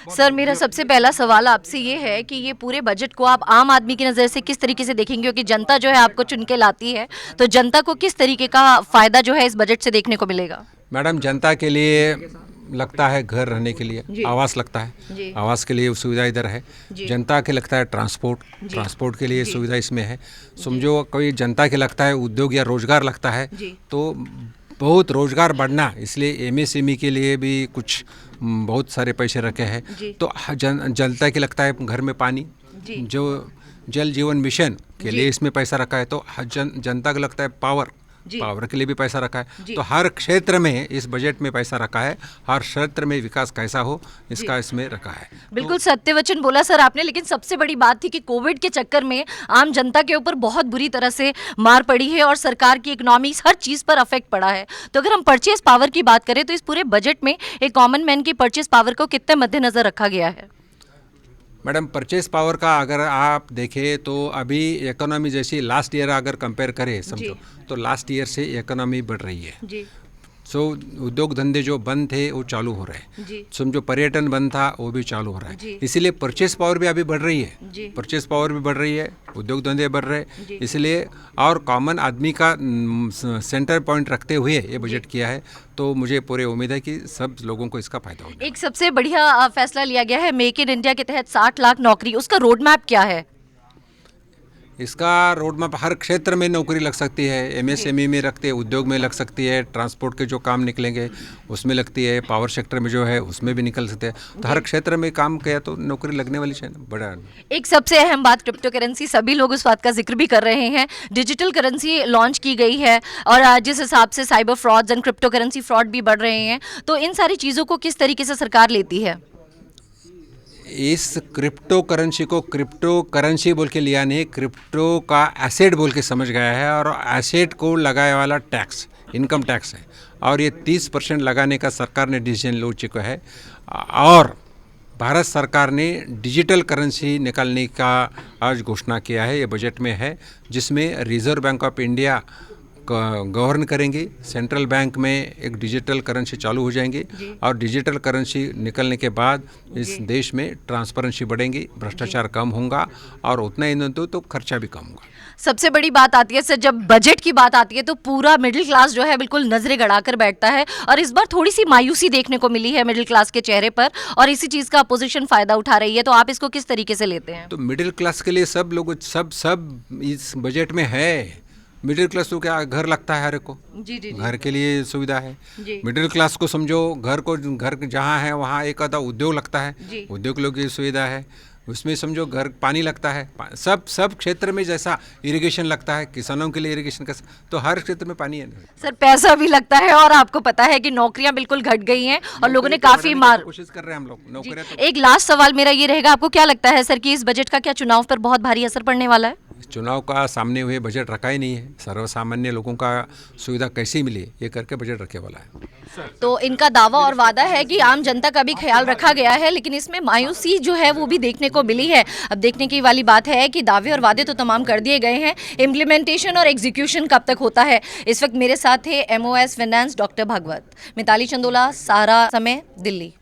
Sir मेरा सबसे पहला सवाल आपसे ये है कि ये पूरे बजट को आप आम आदमी की नज़र से किस तरीके से देखेंगे, क्योंकि जनता जो है आपको चुन के लाती है, तो जनता को किस तरीके का फायदा जो है इस बजट से देखने को मिलेगा? मैडम, जनता के लिए लगता है घर रहने के लिए जी। आवास लगता है, जी। आवास के लिए सुविधा इधर है। जी। जनता के लगता है ट्रांसपोर्ट, जी। ट्रांसपोर्ट के लिए जी। सुविधा इसमें है। समझो कोई जनता के लगता है उद्योग या रोजगार लगता है, जी। तो बहुत रोजगार बढ़ना, इसलिए एमएसएमई के लिए भी कुछ बहुत सारे पैसे रखे हैं। जी। तो जनता के लगता है घर में पानी, जी। जो जल जीवन मिशन के जी। लिए इसमें पैसा रखा है। तो जनता को लगता है पावर, जी। पावर के लिए भी पैसा रखा है। जी। तो हर क्षेत्र में इस बजट में पैसा रखा है, हर क्षेत्र में विकास कैसा हो इसका इसमें रखा है। बिल्कुल सत्य वचन बोला सर आपने, लेकिन सबसे बड़ी बात थी कि कोविड के चक्कर में आम जनता के ऊपर बहुत बुरी तरह से मार पड़ी है और सरकार की इकोनॉमिक्स हर चीज़ पर अफेक्ट पड़ा है। तो अगर हम परचेस पावर की बात करें तो इस पूरे बजट में एक कॉमन मैन की परचेस पावर को कितने मद्देनजर रखा गया है? मैडम, परचेस पावर का अगर आप देखें तो अभी इकोनॉमी जैसी लास्ट ईयर अगर कंपेयर करें समझो, तो लास्ट ईयर से इकोनॉमी बढ़ रही है। जी। सो उद्योग धंधे जो बंद थे वो चालू हो रहे हैं। जी। समझो पर्यटन बंद था वो भी चालू हो रहा है। जी। इसीलिए परचेस पावर भी अभी बढ़ रही है। जी। परचेस पावर भी बढ़ रही है, उद्योग धंधे बढ़ रहे जी। हैं, इसलिए और कॉमन आदमी का सेंटर पॉइंट रखते हुए ये बजट किया है। तो मुझे पूरी उम्मीद है कि सब लोगों को इसका फायदा होगा। एक सबसे बढ़िया फैसला लिया गया है मेक इन इंडिया के तहत 60 लाख नौकरी, उसका रोड मैप क्या है? इसका रोड मैप हर क्षेत्र में नौकरी लग सकती है। एमएसएमई में रखते हैं, उद्योग में लग सकती है, ट्रांसपोर्ट के जो काम निकलेंगे उसमें लगती है, पावर सेक्टर में जो है उसमें भी निकल सकते हैं। तो हर क्षेत्र में काम किया तो नौकरी लगने वाली है बड़ा। एक सबसे अहम बात क्रिप्टो करेंसी, सभी लोग उस बात का जिक्र भी कर रहे हैं। डिजिटल करेंसी लॉन्च की गई है और जिस हिसाब से cyber frauds and crypto currency fraud भी बढ़ रहे हैं, तो इन सारी चीज़ों को किस तरीके से सरकार लेती है? इस क्रिप्टो करेंसी को क्रिप्टो करेंसी बोल के लिया नहीं, क्रिप्टो का एसेट बोल के समझ गया है। और एसेट को लगाए वाला टैक्स इनकम टैक्स है, और ये 30% लगाने का सरकार ने डिसीजन ले चुका है। और भारत सरकार ने डिजिटल करेंसी निकालने का आज घोषणा किया है, ये बजट में है, जिसमें reserve bank of India govern करेंगे। सेंट्रल बैंक में एक डिजिटल करेंसी चालू हो जाएंगी, और डिजिटल करेंसी निकलने के बाद इस देश में ट्रांसपेरेंसी बढ़ेंगी, भ्रष्टाचार कम होगा, और उतना ही नहीं तो खर्चा भी कम होगा। सबसे बड़ी बात आती है सर, जब बजट की बात आती है तो पूरा मिडिल क्लास जो है बिल्कुल नजरें गड़ाकर बैठता है, और इस बार थोड़ी सी मायूसी देखने को मिली है मिडिल क्लास के चेहरे पर, और इसी चीज़ का अपोजिशन फायदा उठा रही है। तो आप इसको किस तरीके से लेते हैं? तो मिडिल क्लास के लिए सब लोग सब इस बजट में है। मिडिल क्लास को क्या घर लगता है हर को, जी जी घर के लिए सुविधा है। जी। मिडिल क्लास को समझो घर जहाँ है वहाँ एक आधा उद्योग लगता है, जी। उद्योग लोग की सुविधा है। उसमें समझो घर पानी लगता है, सब क्षेत्र में जैसा इरिगेशन लगता है, किसानों के लिए इरिगेशन का, तो हर क्षेत्र में पानी है। सर पैसा भी लगता है, और आपको पता है कि नौकरियां बिल्कुल घट गई हैं और लोगों ने काफी मार कोशिश कर रहे हैं हम लोग नौकरियां। तो एक लास्ट सवाल मेरा ये रहेगा, आपको क्या लगता है सर कि इस बजट का क्या चुनाव पर बहुत भारी असर पड़ने वाला है? चुनाव का सामने हुए बजट रखा ही नहीं है, सर्वसामान्य लोगों का सुविधा कैसी मिले ये करके बजट रखे वाला है। तो इनका दावा और वादा है कि आम जनता का भी ख्याल रखा गया है, लेकिन इसमें मायूसी जो है वो भी देखने को मिली है। अब देखने की वाली बात है कि दावे और वादे तो तमाम कर दिए गए हैं, इम्प्लीमेंटेशन और एग्जीक्यूशन कब तक होता है। इस वक्त मेरे साथ है MOS finance doctor Bhagwat. Mitali Chandola, Sahara Samay, Delhi.